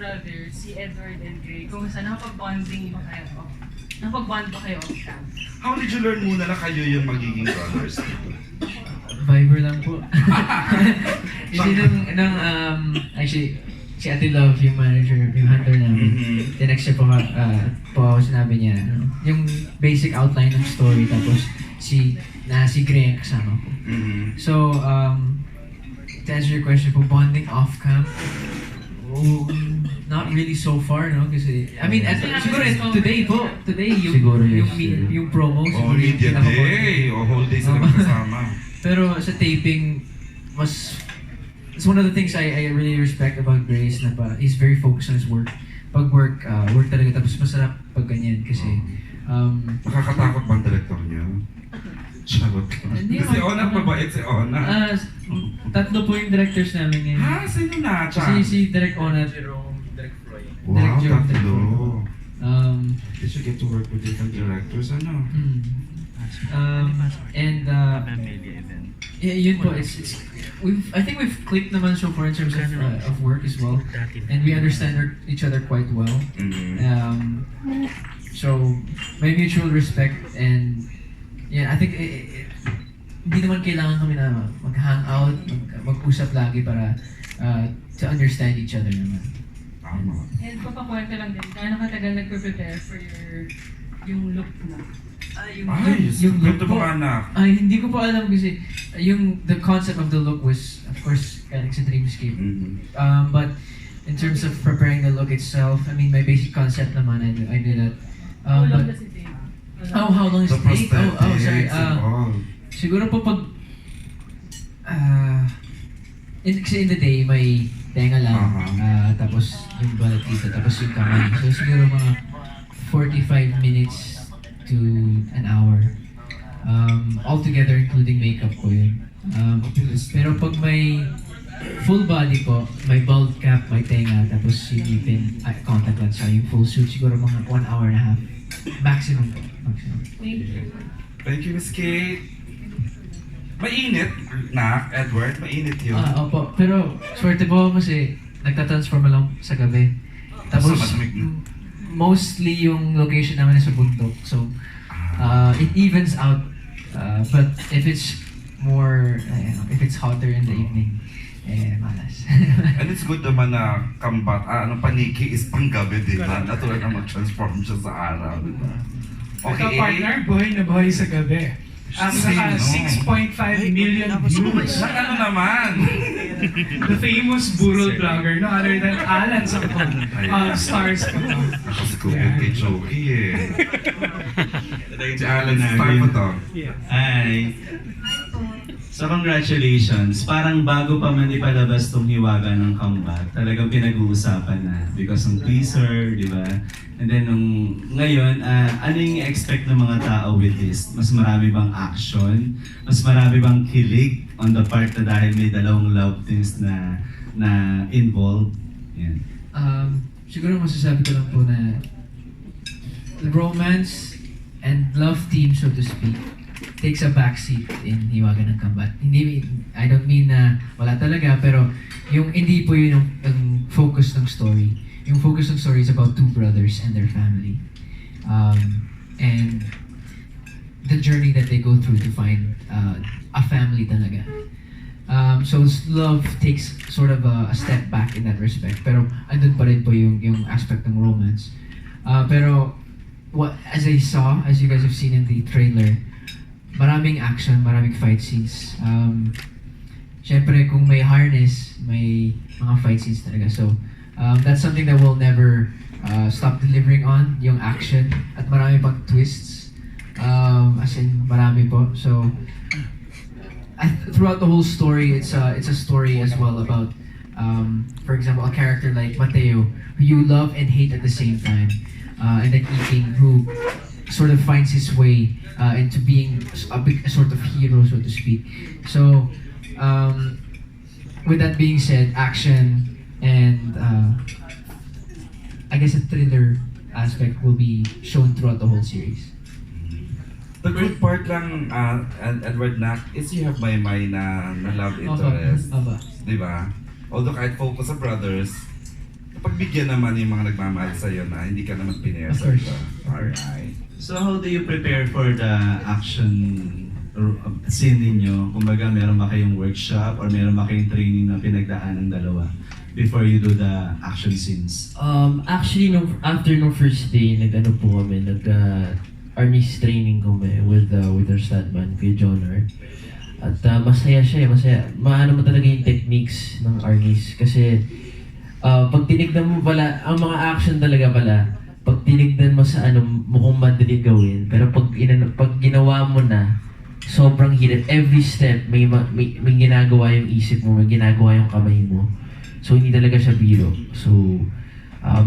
brothers, si Edward and Gray, kung saan nakapag-bonding ba kayo? Nakapag-bond ba kayo off-cam? How did you learn muna na kayo yung magiging brothers? Viber lang po. Kasi actually, si Ate Love, yung manager, yung hunter namin, tinext siya po ako, sinabi niya, yung basic outline ng story, tapos si Gray ang kasama ko. So, to answer your question po, bonding off-cam, not really so far, no? Kasi, I mean, siguro today, yung promo, Oh, media day! O whole day sila magkasama. Pero sa taping, it's one of the things I really respect about Grace na he's very focused on his work. Pag work talaga, tapos masarap pag ganyan kasi Nakakatakot ba ang director niya? Charot lang. Si Ona, mabait si Ona. Tatlo po yung directors namin ngayon. Ha? Sino na? Si Direk Ona, Direct Floyd. Wow, Direct tatlo. You should get to work with different directors, ano? Yeah, yun po, I think we've clicked naman so far in terms of work as well, and we understand each other quite well. So may mutual respect, and yeah, I think hindi naman kailangan kami na mag-hangout, mag-usap lagi para to understand each other naman. And papakwento lang din, gaano katagal nagpe-prepare for yung look na? Yung look po, hindi ko pa alam kasi the concept of the look was, of course, galing sa Dreamscape. But in terms of preparing the look itself, I mean, my basic concept naman, I did that. How long does it take? How long does it take? Sorry. Siguro po pag kasi in the day, may tenga lang, tapos yung balat dito, tapos yung kamay. So siguro mga 45 minutes to an hour. All together, including makeup po yun. Pero pag may full body po, may bald cap, may tenga, tapos yung ipin, contact lens, yung full suit, siguro mga 1 hour and a half. Maximum po. Maximum. Thank you, Miss Kate. Mainit na, Edward. Mainit yun. Opo. Pero, swerte po kasi nagtatransform lang sa gabi. Tapos, mostly yung location namin sa bundok. So, it evens out. But if it's more, if it's hotter in the evening, malas. And it's good naman na paniki is panggabi, di ba? Natural na mag-transform siya sa araw, di ba? Okay, partner, buhay na buhay sa gabi. Saka 6.5 million views. Ano naman? The famous burol vlogger, no other than Alan sa stars ko. Nakascoop yung kay Joey eh. Si Alan, star mo to. Hi. So congratulations. Parang bago pa man ipalabas tong hiwaga ng comeback, talagang pinag-uusapan na because ng teaser, di ba? And then ngayon, ano yung expect ng mga tao with this? Mas marami bang action? Mas marami bang kilig on the part na dahil may dalawang love teams na involved? Yan. Siguro masasabi ko lang po na the romance and love team, so to speak, takes a backseat in Hiwaga ng Kambat. I don't mean na wala talaga, pero hindi po yun yung focus ng story. Yung focus ng story is about two brothers and their family. And the journey that they go through to find a family talaga. So love takes sort of a step back in that respect. Pero andun pa rin po yung aspect ng romance. Pero as you guys have seen in the trailer, maraming action, maraming fight scenes. Siyempre, kung may harness, may mga fight scenes talaga. So, that's something that we'll never stop delivering on, yung action. At marami pang twists. As in, marami po. So, throughout the whole story, it's a story as well about, for example, a character like Mateo, who you love and hate at the same time. And then Iking, who sort of finds his way into being a sort of hero, so to speak. So, with that being said, action and I guess a thriller aspect will be shown throughout the whole series. The good part lang, Edward, is you have Maymay na love interest. Di ba? Although kahit focus sa brothers, pagbigyan naman yung mga nagmamahal sa'yo na hindi ka naman Of pinesa. course. Alright. So how do you prepare for the action scene ninyo? Kumbaga, meron ba kayong workshop or meron ba kayong training na pinagdaan ng dalawa before you do the action scenes? Actually, after no first day, nag-ano po kami, army's training kami with our stuntman, Kuya Jonar. At masaya siya, masaya. Maano mo talaga yung techniques ng armies. Kasi pag tinignan mo pala, ang mga action talaga pala, pag tinignan mo sa ano, mukhang madali gawin. Pero pag ginawa mo na, sobrang hirap. Every step, may ginagawa yung isip mo, may ginagawa yung kamay mo. So, hindi talaga siya biro. So,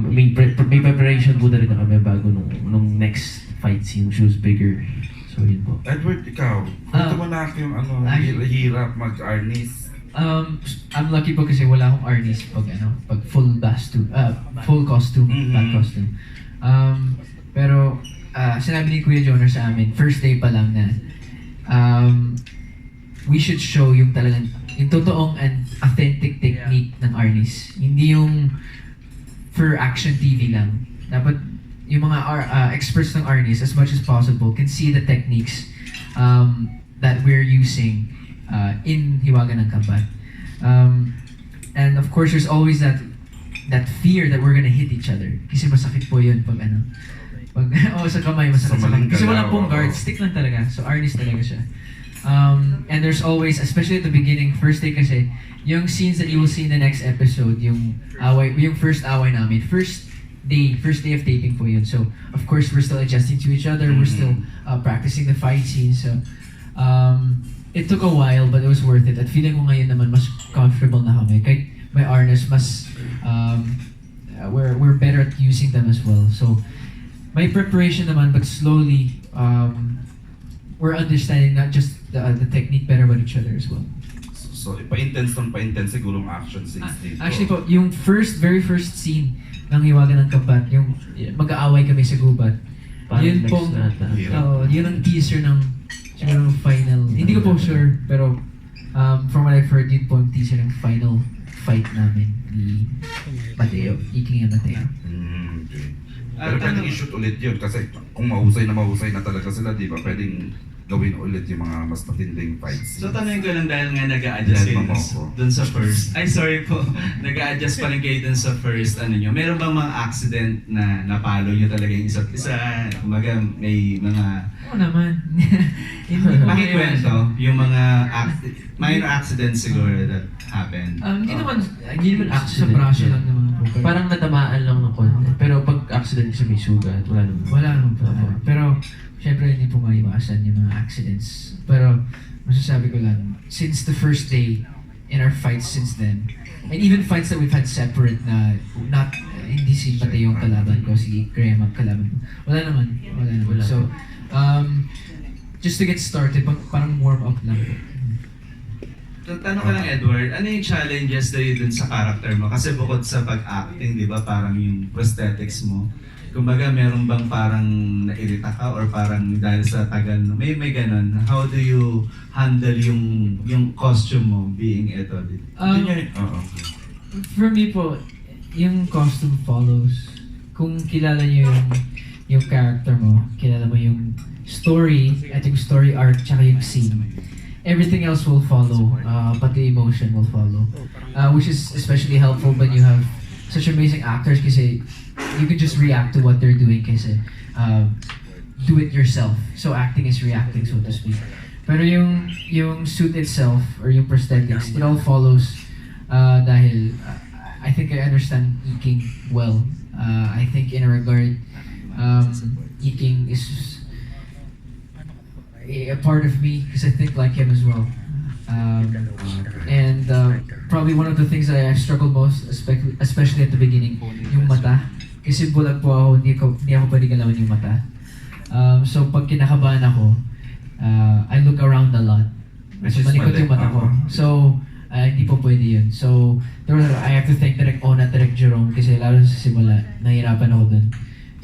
may preparation po talaga kami bago nung next fight scene, which was bigger. So, yun po. Edward, ikaw, kwento mo na yung hirap mag-arnis. I'm lucky po kasi wala akong arnis pag full costume, back costume. Pero sinabi ni Kuya Jonar sa amin, first day pa lang na we should show yung talagang yung totoong and authentic technique ng arnis. Hindi yung for action TV lang. Dapat yung mga experts ng arnis, as much as possible, can see the techniques that we're using in Hiwaga ng Kambat. And of course, there's always that fear that we're gonna hit each other. Kasi masakit po yun pag sa kamay, masakit sa kamay. Kasi wala pong guard, stick lang talaga. So arnis talaga siya. And there's always, especially at the beginning, first day kasi, yung scenes that you will see in the next episode, yung first away namin, first day of taping po yun. So, of course, we're still adjusting to each other. We're still practicing the fight scene. So, it took a while, but it was worth it. At feeling ko ngayon naman, mas comfortable na kami. Kahit may harness, mas, we're better at using them as well. So, may preparation naman, but slowly, we're understanding not just the technique better but each other as well. So, pa-intense siguro ang action scenes dito. Actually po, yung very first scene ng Hiwaga ng Kambat, yung mag-aaway kami sa gubat. Yun po, yun ang teaser ng siguro final. Hindi ko po sure, pero from what I've heard, yun po ang teaser ng final fight namin ni Mateo, Iking and Mateo. Okay. Pero pwedeng i-shoot ulit yun kasi kung mahusay na talaga sila, di ba? Pwedeng gawin ulit yung mga mas matinding fights. So tanongin ko lang dahil nga nag-a-adjust kayo dun sa first. Ay, sorry po. Nag-a-adjust pa rin kayo dun sa first nyo. Meron bang mga accident na napalo nyo talaga yung isa't isa? Kumaga may mga... Oo naman. Makikwento yung mga minor accidents siguro that happened. Hindi naman sa braso lang naman po. Parang natamaan lang ng konti. Pero pag accident sa may sugat, wala naman. Wala naman po. Pero, syempre hindi po maiwasan yung mga accidents. Pero, masasabi ko lang, since the first day, in our fights since then, and even fights that we've had separate na, hindi si Mateo yung kalaban ko, si Graham ang kalaban ko. Wala naman. So, just to get started, parang warm up lang po. Tanong ka lang, Edward, ano yung challenges dun sa character mo? Kasi bukod sa pag-acting, di ba, parang yung prosthetics mo, kumbaga, meron bang parang nairita ka or parang dahil sa tagal, may ganon. How do you handle yung costume mo being ito? For me po, yung costume follows. Kung kilala niyo yung character mo, kilala mo yung story at yung story arc tsaka yung scene, everything else will follow, pati emotion will follow. Which is especially helpful when you have such amazing actors kasi you can just react to what they're doing kasi do it yourself. So acting is reacting, so to speak. Pero yung suit itself or yung prosthetics, it all follows dahil I think I understand Iking well. I think in a regard, Iking is a part of me because I think like him as well. And probably one of the things that I struggled most, especially at the beginning, yung mata. Kasi bulag po ako, hindi ako pwede galawan yung mata. So pag kinakabahan ako, I look around a lot. So malikot yung mata ko. So hindi po pwede yun. So I have to thank Direk Ona at Direk Jerome kasi lalo sa simula, nahihirapan ako dun.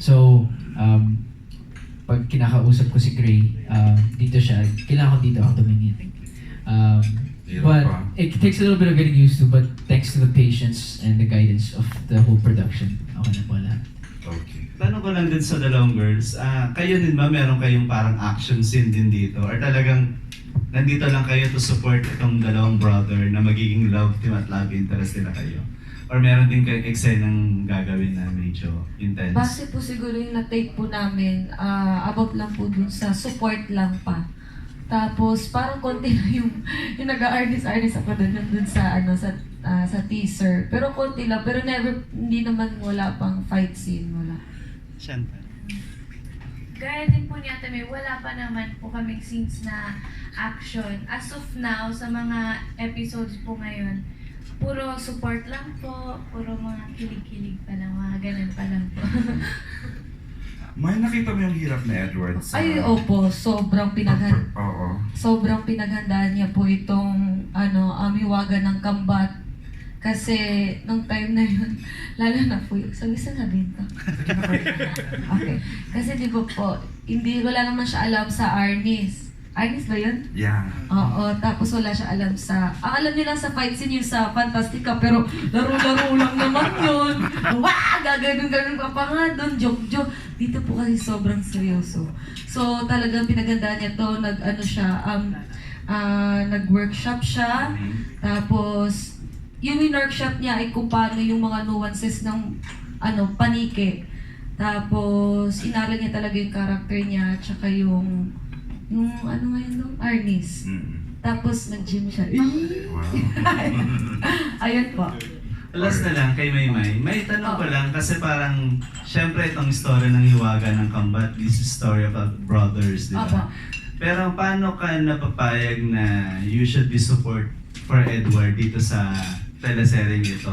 So pag kinakausap ko si Gray, dito siya, kailangan ko dito ako tumingin. Hirap But pa. it takes a little bit of getting used to, but thanks to the patience and the guidance of the whole production, ako na po lahat. Okay. Tanong ko lang din sa dalawang girls, kayo din ba meron kayong parang action scene din dito? Or talagang nandito lang kayo to support itong dalawang brother na magiging love team at love interest nila kayo? Or meron din kayong eksenang gagawin na medyo intense? Base po siguro yung na-take po namin, about lang po dun sa support lang pa. Tapos parang konti na yung nag-artist ako dun sa sa teaser. Pero konti lang, pero hindi naman wala pang fight scene, wala. Siyempre. Gaya din po ni Ate May, wala pa naman po kaming scenes na action. As of now, sa mga episodes po ngayon, puro support lang po, puro mga kilig-kilig pa lang, mga ganun pa lang po. May nakita mo yung hirap ni Edward sa... Ay, opo, sobrang Oo. pinaghandaan niya po itong amiwagan ng kambat. Kasi nung time na yun, lalo na po yung, sabihin ko. Okay. Kasi di ba po, wala naman siya alam sa Arnis. Arnis ba yun? Yeah. Oo, tapos wala siya alam sa... Ang alam nila sa fight scene yung sa Fantastica, pero laro-laro lang naman yun. Wah! Gaganon-ganon ka pa nga doon, joke-joke. Dito po kasi sobrang seryoso. So talagang pinagandaan niya to, nag-workshop siya. Tapos, yung workshop niya ay kung paano yung mga nuances ng panike. Tapos, inaral niya talaga yung character niya, tsaka yung Arnis. Tapos, nag-gym siya. Wow. Ayun po. Last na lang kay Maymay. May tanong ko lang kasi parang, syempre itong story ng hiwaga ng kambat, this is story about brothers, di ba? Aba. Pero paano ka napapayag na you should be support for Edward dito sa teleserye nito?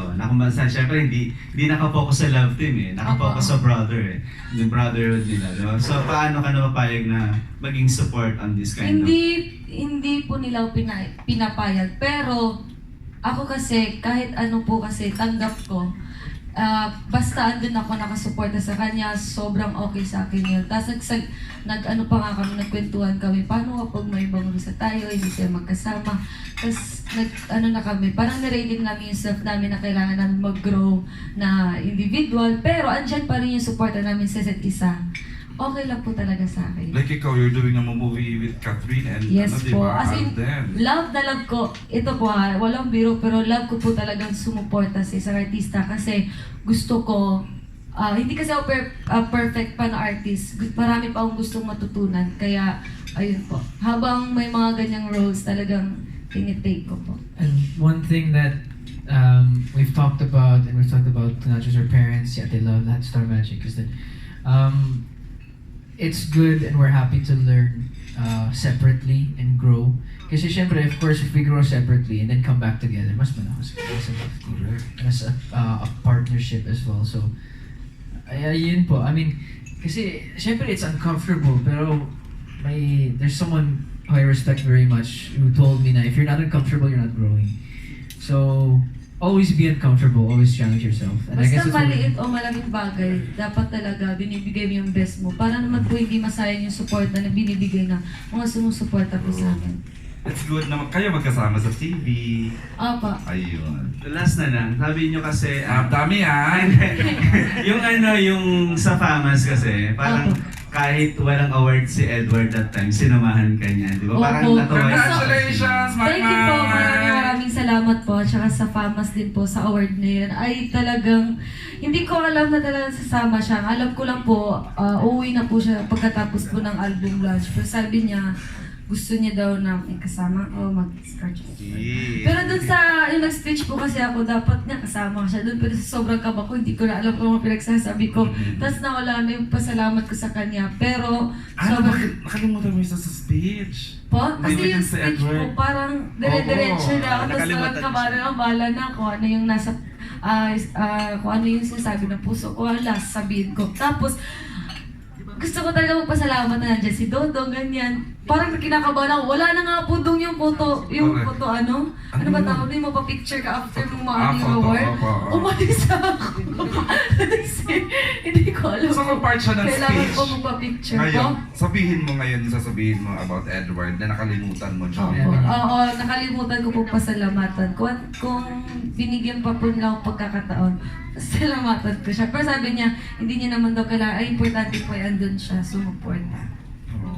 Syempre hindi nakapokus sa love team eh, nakapokus sa brother eh, yung brotherhood nila, di ba? So paano ka napapayag na maging support on this kind of... Hindi po nila ako pinapayag, pero ako kasi, kahit ano po kasi, tanggap ko. Basta andun ako nakasuporta sa kanya, sobrang okay sa akin yun. Tapos nagkwentuhan kami, paano kapag may ibang isa tayo, hindi tayo magkasama. Tapos na kami, parang narating namin yung self namin na kailangan namin mag-grow na individual, pero andyan pa rin yung suporta namin sa isa't isa. Okay lang po talaga sa akin. Like ikaw, you're doing a movie with Catherine and Yes po. diba? As in, love na love ko. Ito po walang biro, pero love ko po talagang sumuporta sa isang artista kasi gusto ko, hindi kasi ako perfect pa na artist. Marami pa akong gustong matutunan. Kaya, ayun po. Habang may mga ganyang roles, talagang tinitake ko po. And one thing that we've talked about, and we've talked about not just our parents, yet they love that Star Magic, is that it's good and we're happy to learn separately and grow. Kasi syempre, of course, if we grow separately and then come back together, mas malakas. Correct. As a partnership as well. So, yun po. I mean, kasi syempre it's uncomfortable, pero there's someone who I respect very much who told me na if you're not uncomfortable, you're not growing. So, always be uncomfortable, always challenge yourself. And I guess Basta that's what maliit o malaking bagay, dapat talaga binibigay mo yung best mo. Para naman po hindi masayang yung support na binibigay ng mga sumusuporta po sa amin. It's good na kayo magkasama sa TV. Apa. Ayun. Last na lang, sabi nyo kasi... Dami yung sa FAMAS kasi, parang kahit walang award si Edward that time, sinamahan ka niya, di ba? Parang Opo. natawa. Congratulations, Thank you po. Maraming salamat po. Tsaka sa FAMAS din po sa award na yun. Ay talagang, hindi ko alam na talagang sasama siya. Alam ko lang po, uuwi na po siya pagkatapos po ng album launch. Pero sabi niya, gusto niya daw na may kasama ko, mag-scratch. Pero dun sa, yung nag-speech po kasi ako, dapat niya kasama siya dun. Pero sa sobrang kaba ko, hindi ko na alam kung mga pinagsasabi ko. Tapos nawala na yung pasalamat ko sa kanya. Pero, sobrang... Nakalimutan mo isa sa speech. Po? May Kasi yung ganyan si speech po, Edward. parang dire-diretso na ako. Tapos parang kabala ng bala na ako. Ano yung nasa, kung ano yung sinasabi ng puso ko, last sabihin ko. Tapos, gusto ko talaga magpasalamat na nandiyan si Dodong, ganyan. Parang kinakabahan ako. Wala na nga po doon yung photo, ano ba tawag din, mapapicture ka after ng mga award. Umalis ako. Kasi, hindi ko alam So, ko. kung part siya ng Kailangan speech, ko magpa-picture ko. ngayon, sabihin mo ngayon yung sasabihin mo about Edward na nakalimutan mo, John. Oo, nakalimutan ko po pasalamatan. Kung binigyan pa po nila akong pagkakataon, pasalamatan ko siya. Pero sabi niya, hindi niya naman daw kailangan, ay importante po ay andun siya, sumuporta.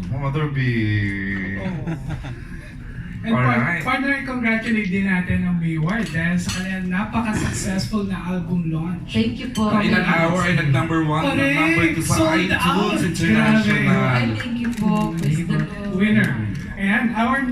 Mother B. And Alright. partner, congratulate din natin ang Maymay dahil sa kanilang napaka-successful na album launch. Thank you po. In an hour ay nag-number 1, Correct. nag-number 2 sa Sold iTunes out. International. Ay, thank you po. Praise the Lord. Winner. And our